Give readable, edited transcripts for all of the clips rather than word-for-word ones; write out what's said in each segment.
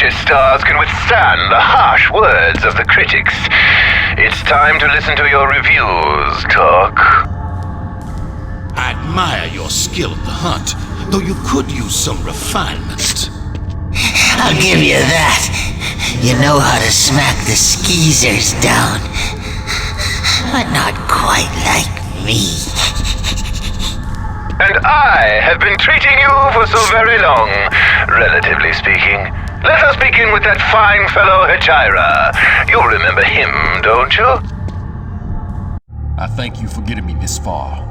only stars can withstand the harsh words of the critics. It's time to listen to your reviews, Talk. I admire your skill at the hunt, though you could use some refinement. I'll give you that. You know how to smack the skeezers down. But not quite like me. And I have been treating you for so very long, relatively speaking. Let us begin with that fine fellow Hechira. You remember him, don't you? I thank you for getting me this far.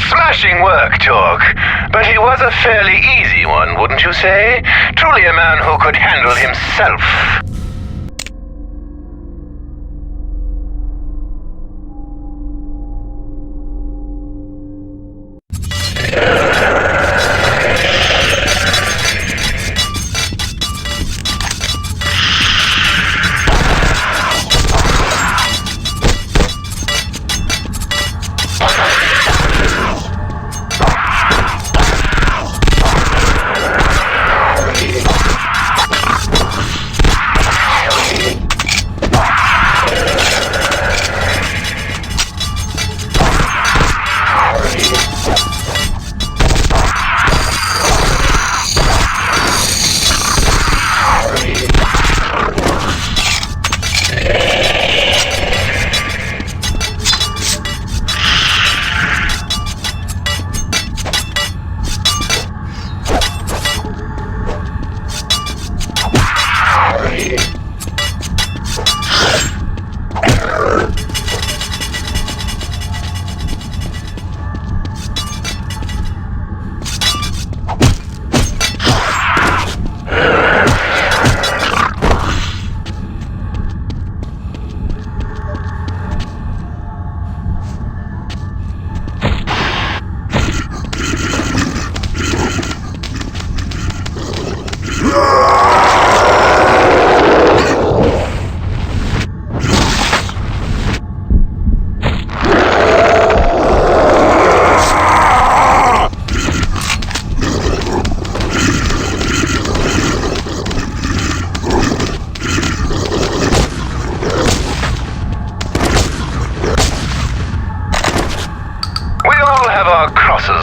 Smashing work, Talk. But he was a fairly easy one, wouldn't you say? Truly a man who could handle himself.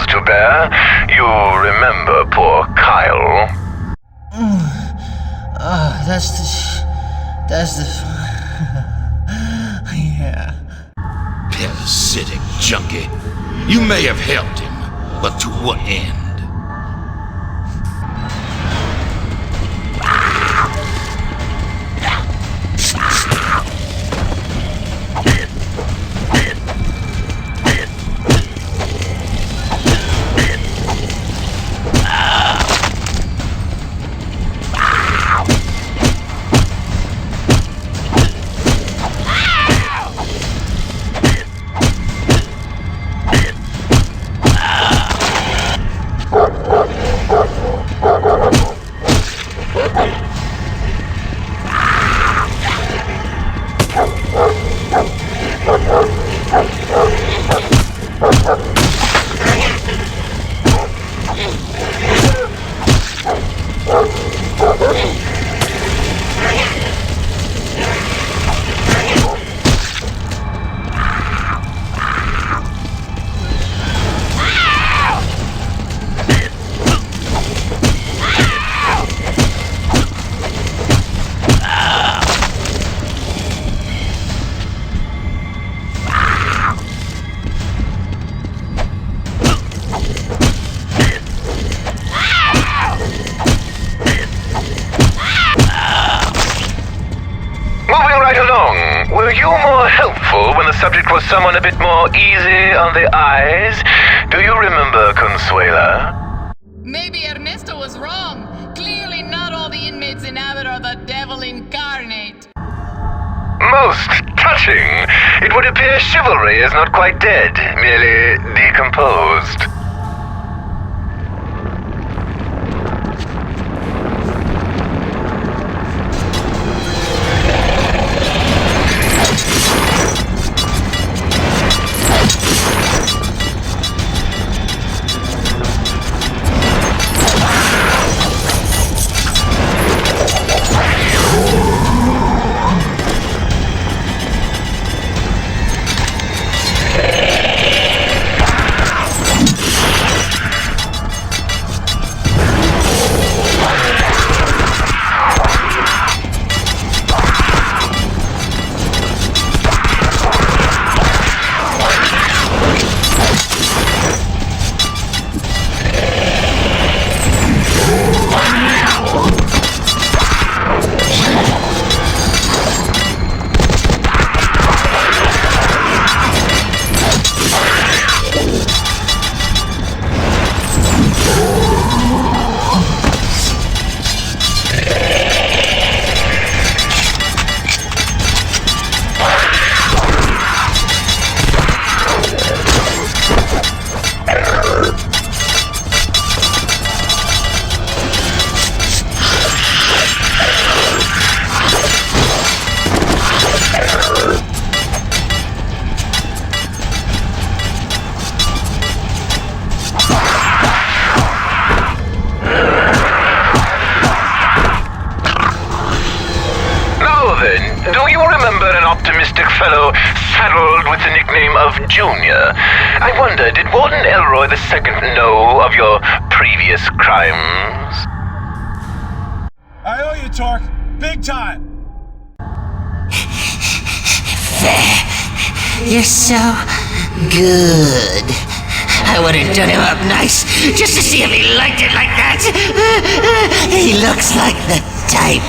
To bear. You remember poor Kyle? That's the... yeah. Parasitic junkie. You may have helped him, but to what end? Were you more helpful when the subject was someone a bit more easy on the eyes? Do you remember, Consuela? Maybe Ernesto was wrong. Clearly not all the inmates in Abbott are the devil incarnate. Most touching. It would appear chivalry is not quite dead, merely decomposed. name of Junior. I wonder, did Warden Elroy II know of your previous crimes? I owe you, Torque. Big time. You're so good. I would have done him up nice just to see if he liked it like that. He looks like the type.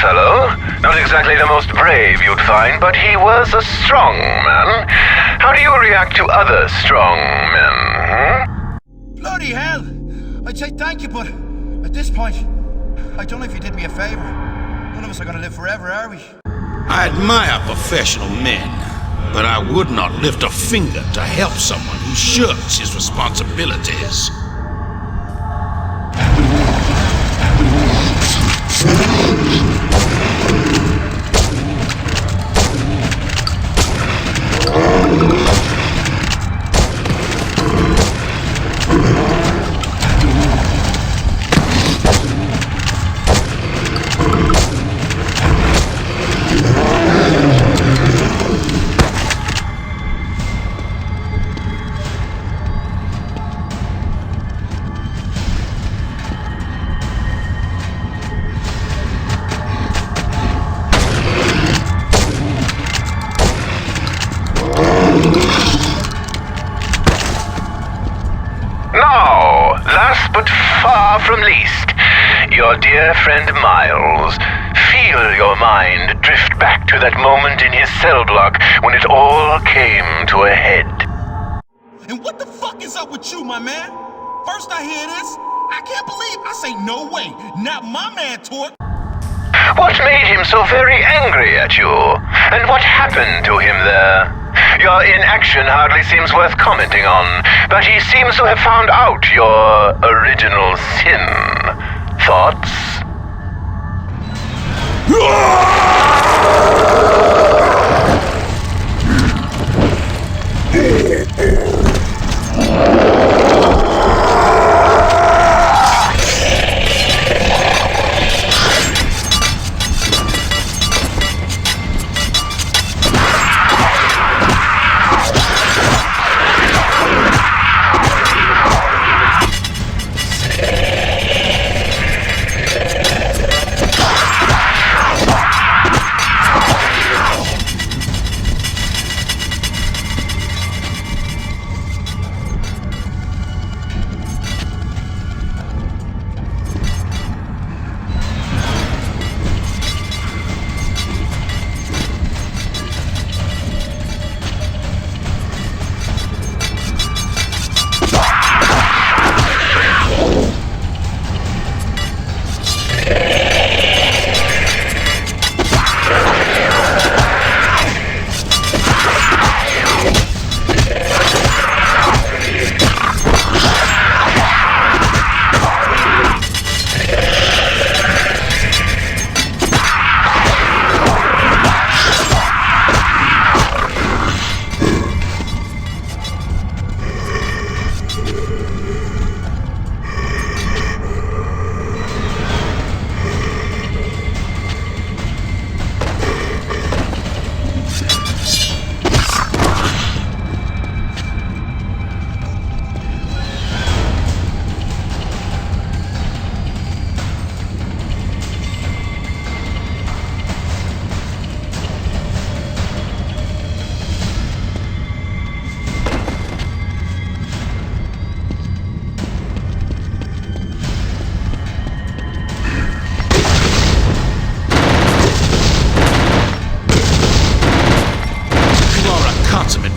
fellow. Not exactly the most brave you'd find, but he was a strong man. How do you react to other strong men? Bloody hell! I'd say thank you, but at this point, I don't know if you did me a favor. None of us are gonna live forever, are we? I admire professional men, but I would not lift a finger to help someone who shirks his responsibilities. But far from least, your dear friend Miles. Feel your mind drift back to that moment in his cell block when it all came to a head. And what the fuck is up with you, my man? First I hear this, I can't believe I say no way, not my man, Torque. What made him so very angry at you? And what happened to him there? Your inaction hardly seems worth commenting on, but he seems to have found out your original sin. Thoughts?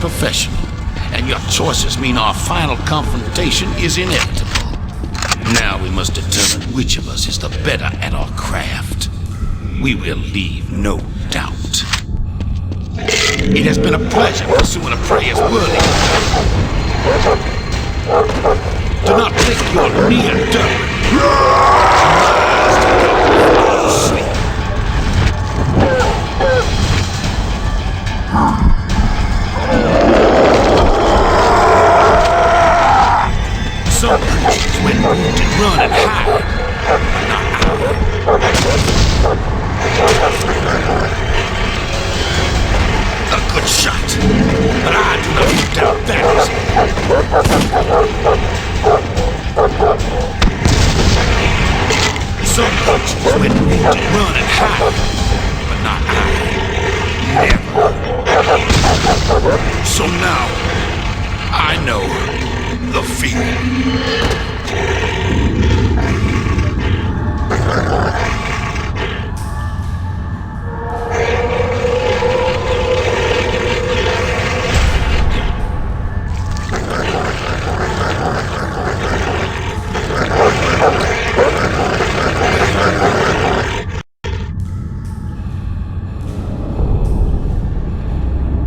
professional, and your choices mean our final confrontation is inevitable. Now we must determine which of us is the better at our craft. We will leave no doubt. It has been a pleasure pursuing a prey as worthy. Do not take your near dirt. Sleep. Some creatures, when wounded, run and hide, but not a good shot, but I do not doubt that is it. Some creatures, when wounded, run and hide, but not I. Never. So now, I know the feeling.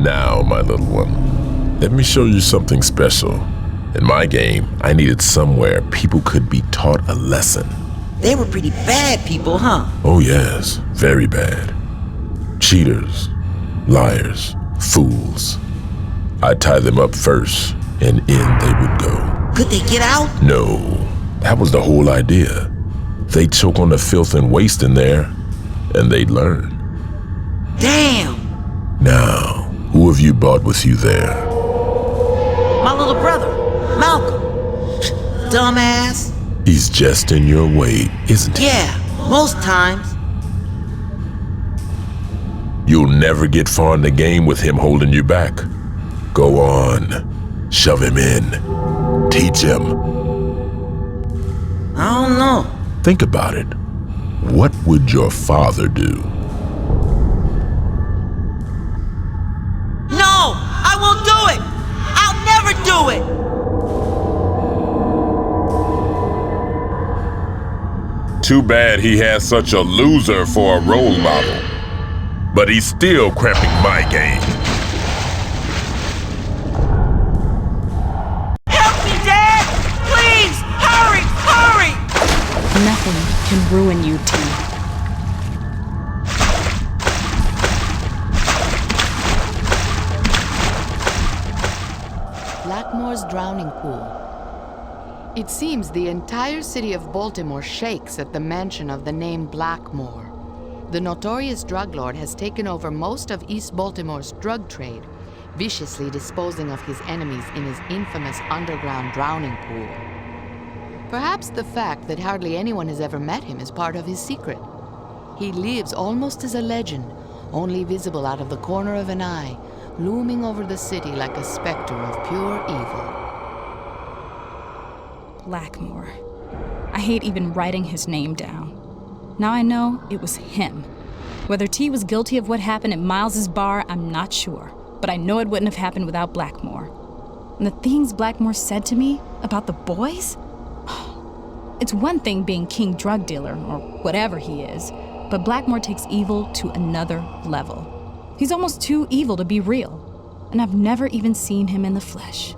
Now, my little one, let me show you something special. In my game, I needed somewhere people could be taught a lesson. They were pretty bad people, huh? Oh yes, very bad. Cheaters, liars, fools. I'd tie them up first, and in they would go. Could they get out? No, that was the whole idea. They'd choke on the filth and waste in there, and they'd learn. Damn! Now, who have you brought with you there? My little brother, Malcolm. Dumbass. He's just in your way, isn't he? Yeah, most times. You'll never get far in the game with him holding you back. Go on. Shove him in. Teach him. I don't know. Think about it. What would your father do? No! I won't do it! I'll never do it! Too bad he has such a loser for a role model. But he's still cramping my game. Help me, Dad! Please! Hurry! Hurry! Nothing can ruin you, T. Blackmore's drowning pool. It seems the entire city of Baltimore shakes at the mention of the name Blackmore. The notorious drug lord has taken over most of East Baltimore's drug trade, viciously disposing of his enemies in his infamous underground drowning pool. Perhaps the fact that hardly anyone has ever met him is part of his secret. He lives almost as a legend, only visible out of the corner of an eye, looming over the city like a specter of pure evil. Blackmore. I hate even writing his name down. Now I know it was him. Whether T was guilty of what happened at Miles's bar, I'm not sure. But I know it wouldn't have happened without Blackmore. And the things Blackmore said to me about the boys? It's one thing being king drug dealer, or whatever he is, but Blackmore takes evil to another level. He's almost too evil to be real, and I've never even seen him in the flesh.